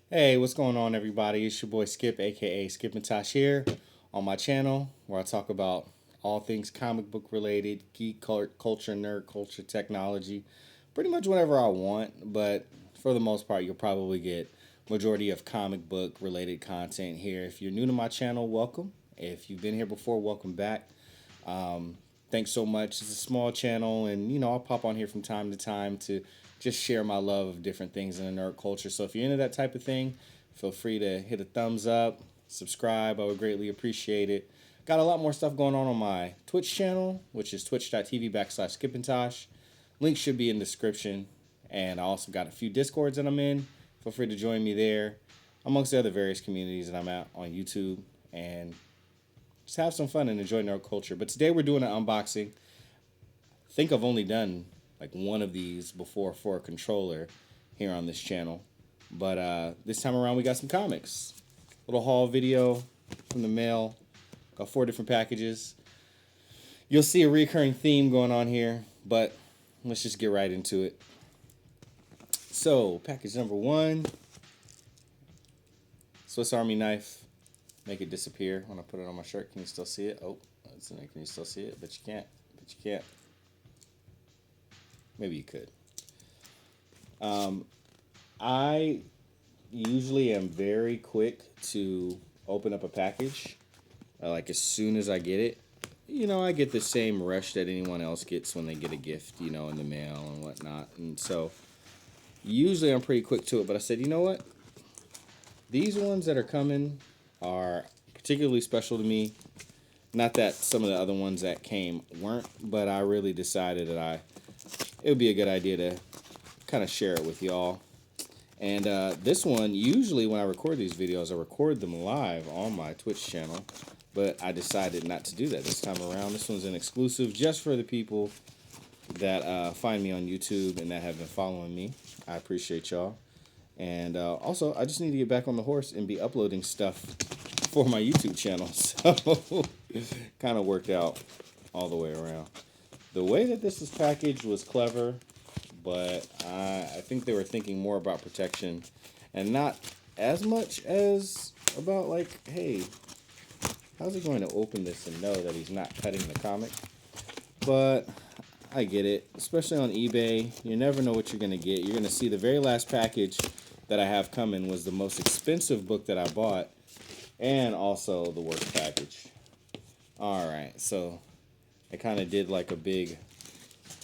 Hey, what's going on, everybody? It's your boy Skip, aka Skipntosh, here on my channel where I talk about all things comic book related, culture, nerd culture, technology, pretty much whatever I want. But for the most part, you'll probably get majority of comic book related content here. If you're new to my channel, welcome. If you've been here before, welcome back. Thanks so much. It's a small channel, and I'll pop on here from time to time to just share my love of different things in the nerd culture. So if you're into that type of thing, feel free to hit a thumbs up, subscribe. I would greatly appreciate it. Got a lot more stuff going on my Twitch channel, which is twitch.tv/Skipntosh. Link should be in the description. And I also got a few Discords that I'm in. Feel free to join me there, amongst the other various communities that I'm at on YouTube. And just have some fun and enjoy nerd culture. But today we're doing an unboxing. I think I've only done like one of these before for a controller here on this channel. But this time around we got some comics. Little haul video from the mail. Got 4 different packages. You'll see a recurring theme going on here, but let's just get right into it. So, package number 1. Swiss Army knife. Make it disappear when I put it on my shirt. Can you still see it? Oh, that's in there. Can you still see it? But you can't. But you can't. Maybe you could. I usually am very quick to open up a package, like as soon as I get it. I get the same rush that anyone else gets when they get a gift, in the mail and whatnot. And so usually I'm pretty quick to it, but I said, you know what? These ones that are coming are particularly special to me. Not that some of the other ones that came weren't, but I really decided that it would be a good idea to kind of share it with y'all. And this one, usually when I record these videos, I record them live on my Twitch channel, but I decided not to do that this time around. This one's an exclusive just for the people that find me on YouTube and that have been following me. I appreciate y'all. And also, I just need to get back on the horse and be uploading stuff for my YouTube channel. So, kind of worked out all the way around. The way that this is packaged was clever, but I think they were thinking more about protection and not as much as about like, hey, how's he going to open this and know that he's not cutting the comic? But I get it, especially on eBay. You never know what you're going to get. You're going to see the very last package that I have coming was the most expensive book that I bought and also the worst package. All right, so I kind of did like a big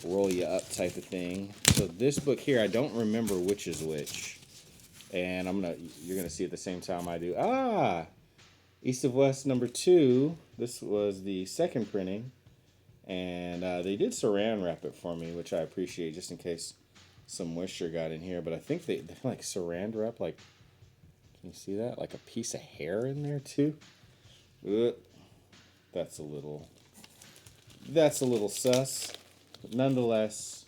roll you up type of thing. So this book here, I don't remember which is which. And you're gonna see at the same time I do. East of West #2. This was the second printing. And they did saran wrap it for me, which I appreciate just in case some moisture got in here. But I think they like saran wrap, like, can you see that? Like a piece of hair in there too. Ugh. That's a little sus. But nonetheless,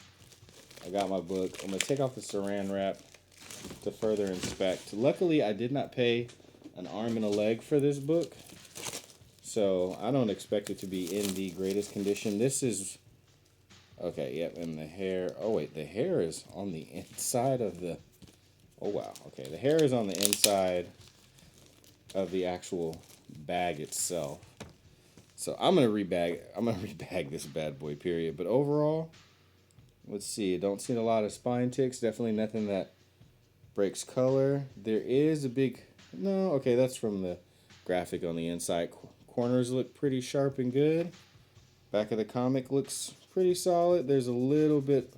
I got my book. I'm going to take off the saran wrap to further inspect. Luckily, I did not pay an arm and a leg for this book, so I don't expect it to be in the greatest condition. This is, okay, yep, and the hair, oh wait, the hair is on the inside of the, oh wow, okay, the hair is on the inside of the actual bag itself. So I'm gonna rebag this bad boy, period. But overall, let's see. Don't see a lot of spine ticks. Definitely nothing that breaks color. There is a big, no, okay, that's from the graphic on the inside. Corners look pretty sharp and good. Back of the comic looks pretty solid. There's a little bit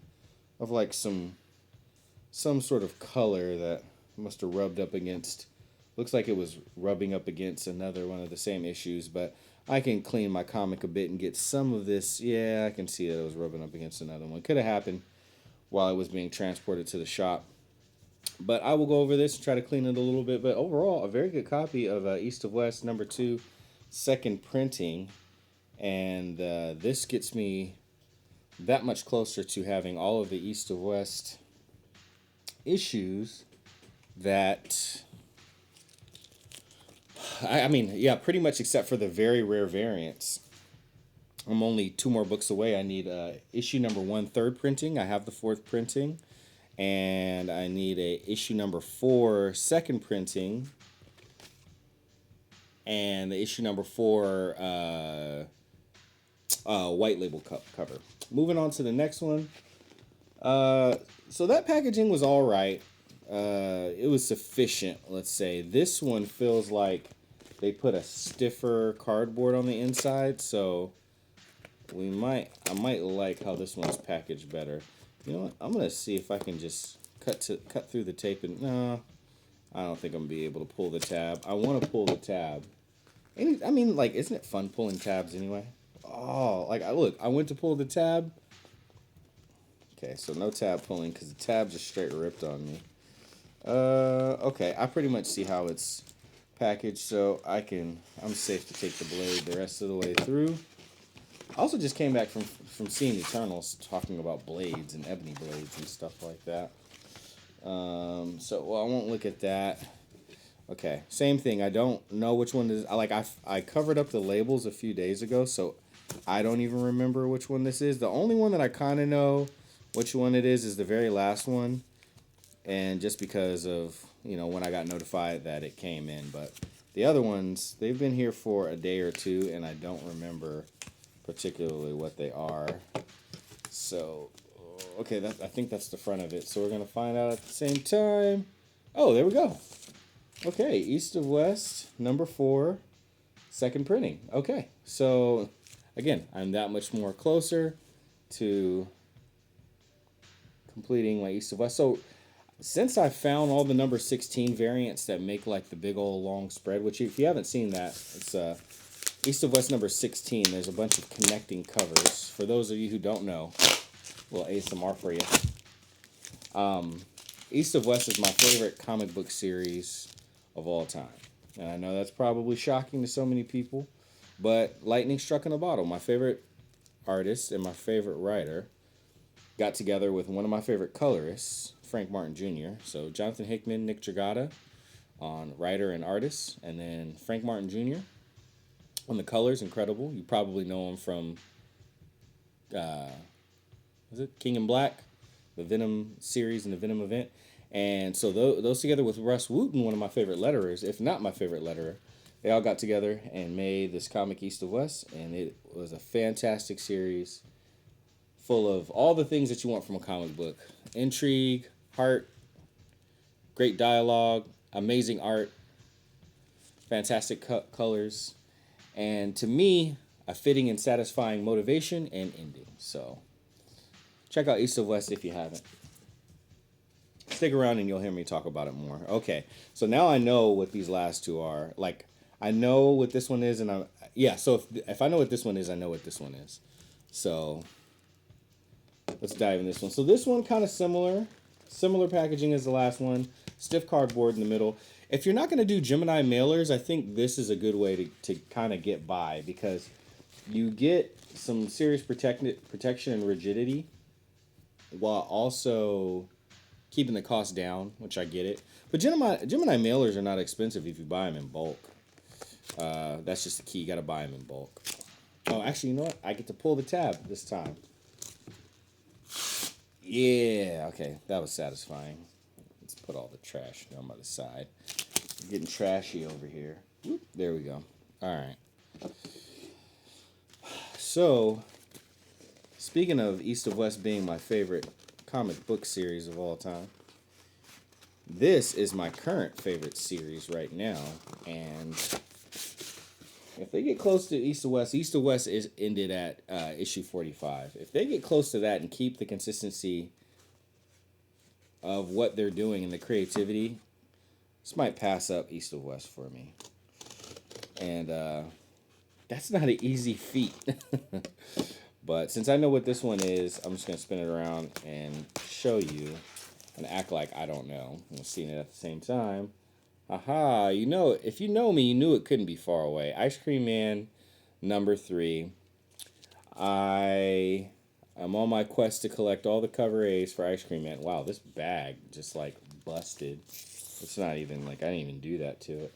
of like some sort of color that must have rubbed up against. Looks like it was rubbing up against another one of the same issues, but I can clean my comic a bit and get some of this. Yeah, I can see that it was rubbing up against another one. Could have happened while it was being transported to the shop. But I will go over this and try to clean it a little bit. But overall, a very good copy of East of West #2, second printing. And this gets me that much closer to having all of the East of West issues that, I mean, yeah, pretty much except for the very rare variants. I'm only 2 more books away. I need issue #1 third printing. I have the 4th printing. And I need a issue number 4 second printing. And the issue number 4 white label cover. Moving on to the next one. So that packaging was all right. It was sufficient, let's say. This one feels like they put a stiffer cardboard on the inside, so I might like how this one's packaged better. You know what? I'm gonna see if I can just cut through the tape and no, I don't think I'm gonna be able to pull the tab. I want to pull the tab. I mean, like, isn't it fun pulling tabs anyway? Oh, like I went to pull the tab. Okay, so no tab pulling because the tab just straight ripped on me. Okay, I pretty much see how it's packaged, so I'm safe to take the blade the rest of the way through. I also just came back from seeing Eternals talking about blades and ebony blades and stuff like that. So I won't look at that. Okay, same thing. I don't know which one is. I covered up the labels a few days ago, so I don't even remember which one this is. The only one that I kind of know which one it is the very last one, and just because of when I got notified that it came in. But the other ones, they've been here for a day or two, and I don't remember particularly what they are. So, okay, I think that's the front of it. So we're gonna find out at the same time. Oh, there we go. Okay, East of West, number 4, second printing. Okay, so again, I'm that much more closer to completing my East of West. So since I found all the number 16 variants that make like the big old long spread, which if you haven't seen that, it's East of West number 16. There's a bunch of connecting covers. For those of you who don't know, a little ASMR for you. East of West is my favorite comic book series of all time. And I know that's probably shocking to so many people, but lightning struck in a bottle. My favorite artist and my favorite writer got together with one of my favorite colorists, Frank Martin Jr. So Jonathan Hickman, Nick Dragata on writer and artist, and then Frank Martin Jr. on the colors, incredible. You probably know him from, was it King in Black, the Venom series and the Venom event. And so those together with Russ Wooten, one of my favorite letterers, if not my favorite letterer, they all got together and made this comic East of West, and it was a fantastic series full of all the things that you want from a comic book. Intrigue, heart, great dialogue, amazing art, fantastic colors, and to me, a fitting and satisfying motivation and ending. So check out East of West if you haven't. Stick around and you'll hear me talk about it more. Okay, so now I know what these last two are. Like, I know what this one is, and so if I know what this one is, I know what this one is. So let's dive in this one. So this one kind of similar packaging as the last one. Stiff cardboard in the middle. If you're not going to do Gemini mailers, I think this is a good way to kind of get by, because you get some serious protection and rigidity while also keeping the cost down, which I get it. But Gemini mailers are not expensive if you buy them in bulk. That's just the key. You got to buy them in bulk. Oh, actually, you know what? I get to pull the tab this time. Yeah, okay. That was satisfying. Let's put all the trash down by the side. It's getting trashy over here. Whoop, there we go. All right. So, speaking of East of West being my favorite comic book series of all time, this is my current favorite series right now, and if they get close to East of West is ended at issue 45. If they get close to that and keep the consistency of what they're doing and the creativity, this might pass up East of West for me. And that's not an easy feat. But since I know what this one is, I'm just going to spin it around and show you and act like I don't know. I'm seeing it at the same time. Aha, if you know me, you knew it couldn't be far away. Ice Cream Man, number 3. I am on my quest to collect all the cover A's for Ice Cream Man. Wow, this bag just like busted. It's not even like I didn't even do that to it.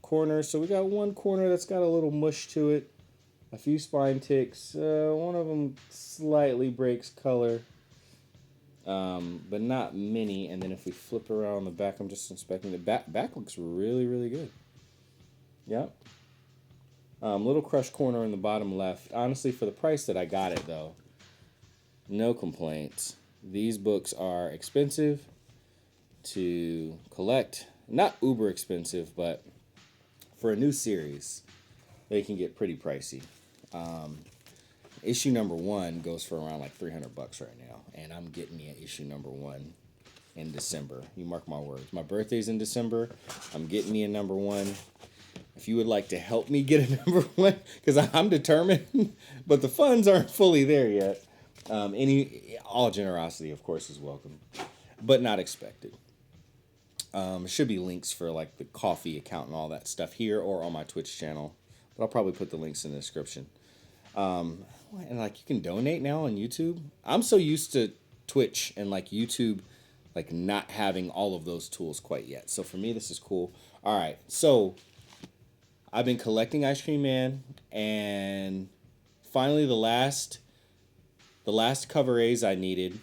Corner, so we got one corner that's got a little mush to it. A few spine ticks. One of them slightly breaks color. but not many. And then if we flip around the back, I'm just inspecting the back. Back looks really, really good. Yep. Little crush corner in the bottom left. Honestly, for the price that I got it, though, no complaints. These books are expensive to collect. Not uber expensive, but for a new series, they can get pretty pricey. Issue number 1 goes for around like $300 right now, and I'm getting me an issue number 1 in December. You mark my words. My birthday's in December. I'm getting me a number 1. If you would like to help me get a number 1, because I'm determined, but the funds aren't fully there yet. All generosity, of course, is welcome, but not expected. Should be links for like the coffee account and all that stuff here or on my Twitch channel, but I'll probably put the links in the description. And like you can donate now on YouTube. I'm so used to Twitch and like YouTube, like not having all of those tools quite yet. So for me, this is cool. All right, so I've been collecting Ice Cream Man, and finally the last cover A's I needed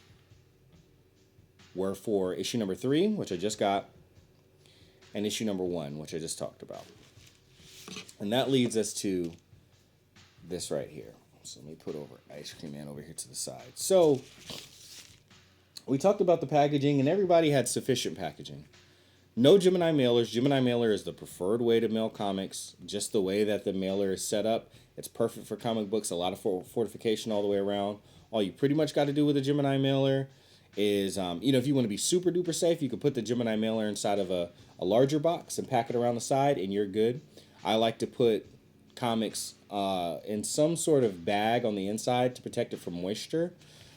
were for issue number 3, which I just got, and issue number 1, which I just talked about. And that leads us to this right here. So let me put over Ice Cream Man over here to the side. So we talked about the packaging, and everybody had sufficient packaging. No Gemini mailers. Gemini mailer is the preferred way to mail comics. Just the way that the mailer is set up, it's perfect for comic books. A lot of fortification all the way around. All you pretty much got to do with a Gemini mailer is, if you want to be super duper safe, you can put the Gemini mailer inside of a larger box and pack it around the side, and you're good. I like to put comics in some sort of bag on the inside to protect it from moisture.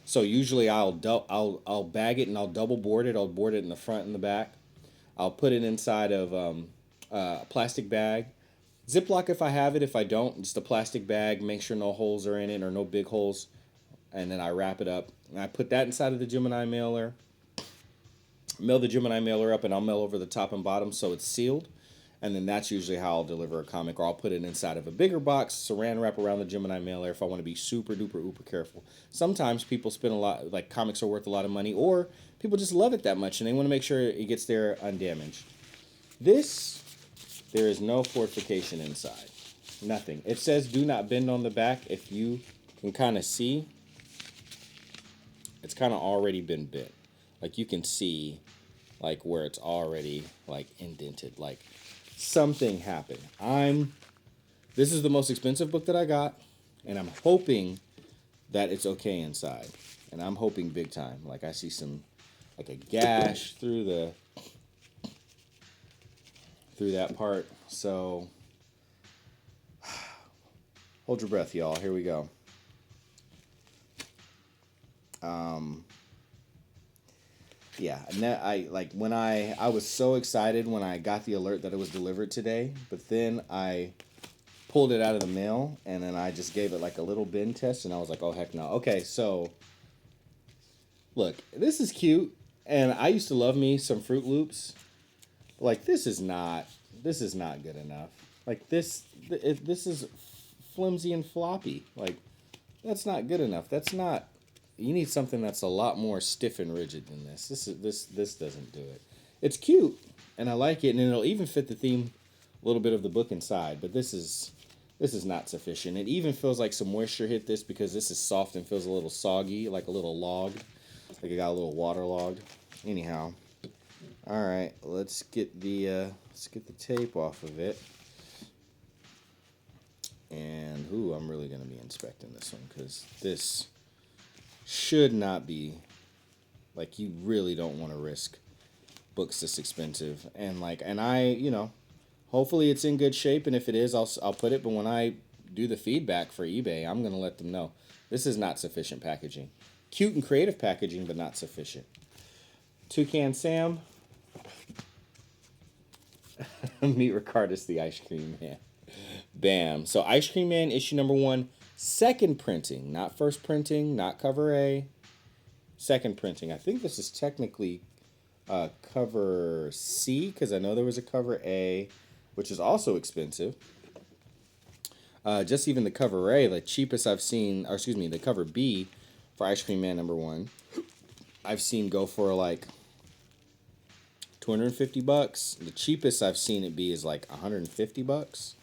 So usually I'll bag it and I'll double board it. I'll board it in the front and the back. I'll put it inside of a plastic bag. Ziploc if I have it. If I don't, just a plastic bag. Make sure no holes are in it or no big holes. And then I wrap it up. And I put that inside of the Gemini mailer. Mail the Gemini mailer up, and I'll mail over the top and bottom so it's sealed. And then that's usually how I'll deliver a comic, or I'll put it inside of a bigger box, saran wrap around the Gemini mailer if I want to be super duper uber careful. Sometimes people spend a lot, like comics are worth a lot of money, or people just love it that much and they want to make sure it gets there undamaged. This, there is no fortification inside. Nothing. It says do not bend on the back. If you can kind of see, it's kind of already been bent. Like you can see like where it's already like indented, like something happened. This is the most expensive book that I got, and I'm hoping that it's okay inside. And I'm hoping big time. Like I see some, like a gash through that part. So hold your breath, y'all. Here we go. Yeah, and that I was so excited when I got the alert that it was delivered today, but then I pulled it out of the mail, and then I just gave it like a little bin test, and I was like, oh heck no. Okay, so look, this is cute, and I used to love me some Fruit Loops. Like this is not good enough. Like this is flimsy and floppy. Like that's not good enough. That's not. You need something that's a lot more stiff and rigid than this. This doesn't do it. It's cute, and I like it, and it'll even fit the theme a little bit of the book inside. But this is not sufficient. It even feels like some moisture hit this because this is soft and feels a little soggy, like a little logged, like it got a little waterlogged. Anyhow, all right, let's get the tape off of it. And I'm really gonna be inspecting this one because this should not be, like, you really don't want to risk books this expensive. And hopefully it's in good shape, and if it is, I'll put it. But when I do the feedback for eBay, I'm gonna let them know this is not sufficient packaging. Cute and creative packaging, but not sufficient. Toucan Sam. Meet Ricardus the Ice Cream Man. Bam. So Ice Cream Man issue number 1. Second printing, not first printing, not cover A. Second printing. I think this is technically cover C, because I know there was a cover A, which is also expensive. Just even the cover A, the cheapest I've seen, the cover B for Ice Cream Man number 1. I've seen go for like $250. The cheapest I've seen it be is like $150.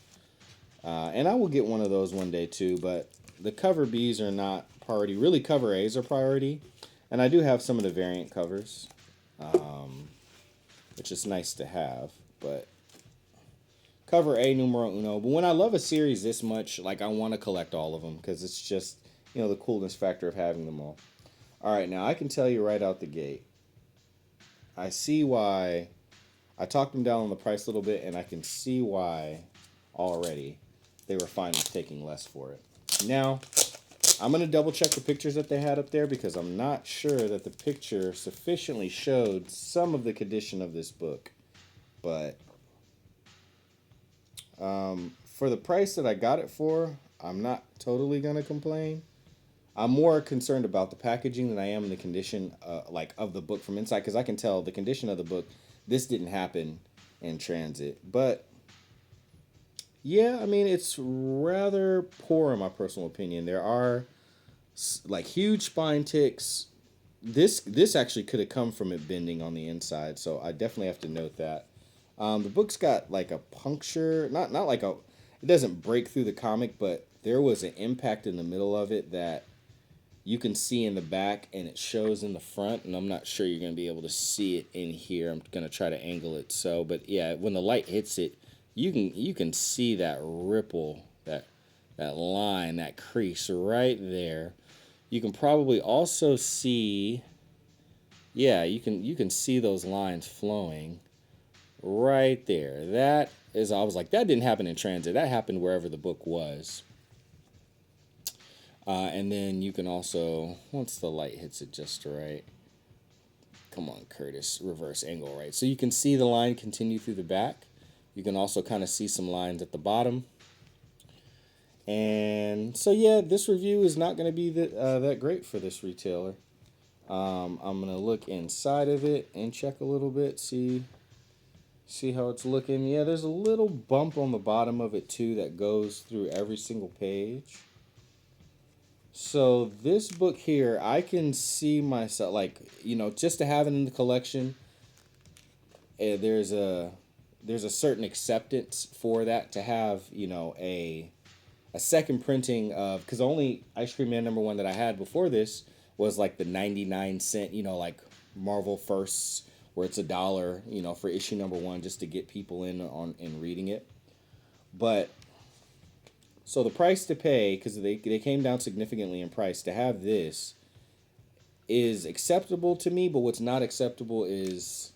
And I will get one of those one day too, but the cover Bs are not priority. Really, cover As are priority. And I do have some of the variant covers, which is nice to have. But cover A numero uno. But when I love a series this much, like I want to collect all of them because it's just, the coolness factor of having them all. All right, now I can tell you right out the gate. I see why I talked them down on the price a little bit, and I can see why already they were fine with taking less for it. Now, I'm going to double check the pictures that they had up there because I'm not sure that the picture sufficiently showed some of the condition of this book. But for the price that I got it for, I'm not totally going to complain. I'm more concerned about the packaging than I am the condition of the book from inside, because I can tell the condition of the book, this didn't happen in transit. But yeah, I mean, it's rather poor in my personal opinion. There are like huge spine ticks. This actually could have come from it bending on the inside, so I definitely have to note that. The book's got like a puncture, not like it doesn't break through the comic, but there was an impact in the middle of it that you can see in the back and it shows in the front, and I'm not sure you're going to be able to see it in here. I'm going to try to angle it so, but yeah, when the light hits it, you can see that ripple, that line, that crease right there. You can probably also see, yeah, you can see those lines flowing right there. That is, I was like, that didn't happen in transit. That happened wherever the book was. And then you can also, once the light hits it just right, come on, Curtis, reverse angle, right? So you can see the line continue through the back. You can also kind of see some lines at the bottom. And so, yeah, this review is not going to be that great for this retailer. I'm going to look inside of it and check a little bit, see how it's looking. Yeah, there's a little bump on the bottom of it, too, that goes through every single page. So this book here, I can see myself, like, just to have it in the collection, there's a certain acceptance for that, to have, a second printing of, because only Ice Cream Man #1 that I had before this was like the 99-cent, like Marvel Firsts, where it's $1, for issue #1, just to get people in on and reading it. But so the price to pay, because they came down significantly in price, to have this is acceptable to me, but what's not acceptable is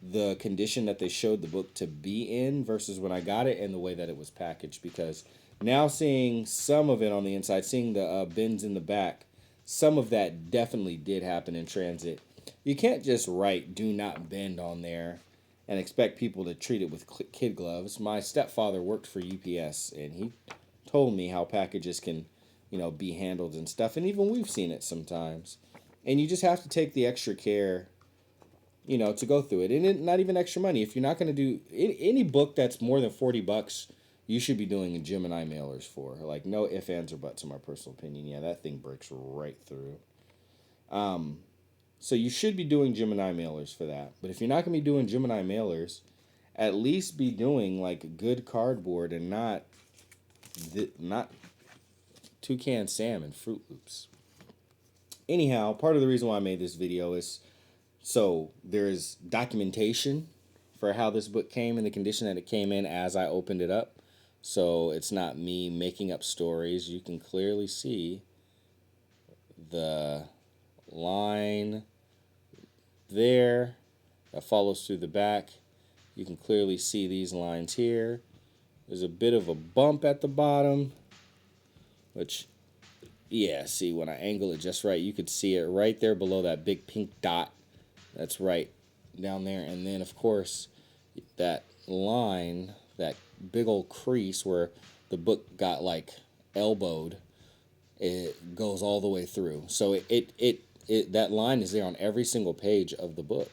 the condition that they showed the book to be in versus when I got it and the way that it was packaged. Because now seeing some of it on the inside, seeing the bends in the back, some of that definitely did happen in transit. You can't just write "do not bend" on there and expect people to treat it with kid gloves. My stepfather worked for UPS, and he told me how packages can, be handled and stuff. And even we've seen it sometimes. And you just have to take the extra care, to go through it. And not even extra money. If you're not going to do any book that's more than $40, you should be doing Gemini mailers for. Like, no ifs, ands, or buts, in my personal opinion. Yeah, that thing breaks right through. So you should be doing Gemini mailers for that. But if you're not going to be doing Gemini mailers, at least be doing like good cardboard and not Toucan Sam and Fruit Loops. Anyhow, part of the reason why I made this video is so there's documentation for how this book came and the condition that it came in as I opened it up. So it's not me making up stories. You can clearly see the line there that follows through the back. You can clearly see these lines here. There's a bit of a bump at the bottom, which, yeah, see, when I angle it just right, you could see it right there below that big pink dot. That's right down there. And then, of course, that line, that big old crease where the book got, like, elbowed, it goes all the way through. So that line is there on every single page of the book.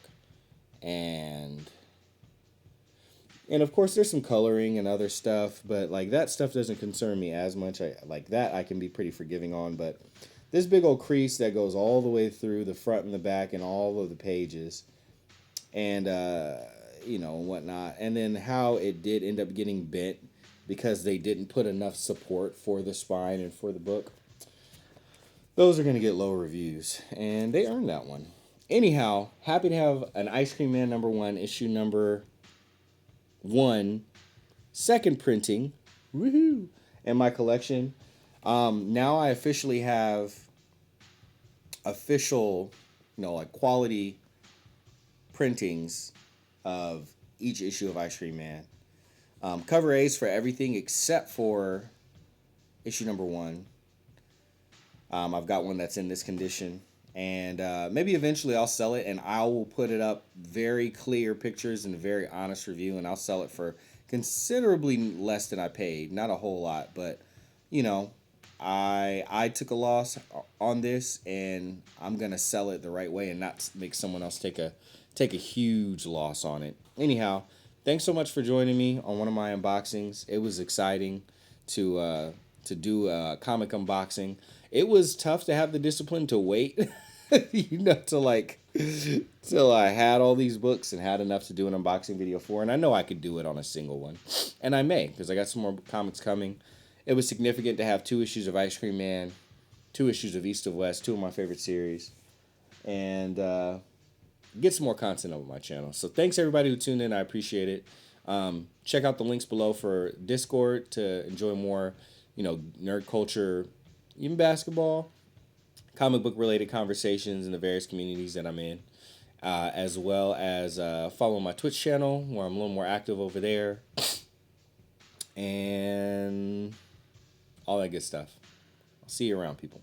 And of course, there's some coloring and other stuff, but like that stuff doesn't concern me as much. I can be pretty forgiving on, but this big old crease that goes all the way through the front and the back and all of the pages, and whatnot. And then how it did end up getting bent because they didn't put enough support for the spine and for the book. Those are going to get low reviews, and they earned that one. Anyhow, happy to have an Ice Cream Man #1, issue #1, second printing, woohoo, in my collection. Now I officially have official, like quality printings of each issue of Ice Cream Man. Cover A's for everything except for issue #1. I've got one that's in this condition, and maybe eventually I'll sell it, and I will put it up very clear pictures and a very honest review, and I'll sell it for considerably less than I paid. Not a whole lot, but I took a loss on this, and I'm gonna sell it the right way and not make someone else take a huge loss on it. Anyhow, thanks so much for joining me on one of my unboxings. It was exciting to do a comic unboxing. It was tough to have the discipline to wait, till I had all these books and had enough to do an unboxing video for. And I know I could do it on a single one, and I may, because I got some more comics coming. It was significant to have 2 issues of Ice Cream Man, 2 issues of East of West, 2 of my favorite series, and get some more content on my channel. So thanks everybody who tuned in. I appreciate it. Check out the links below for Discord to enjoy more, nerd culture, even basketball, comic book related conversations in the various communities that I'm in, as well as follow my Twitch channel where I'm a little more active over there, and all that good stuff. I'll see you around, people.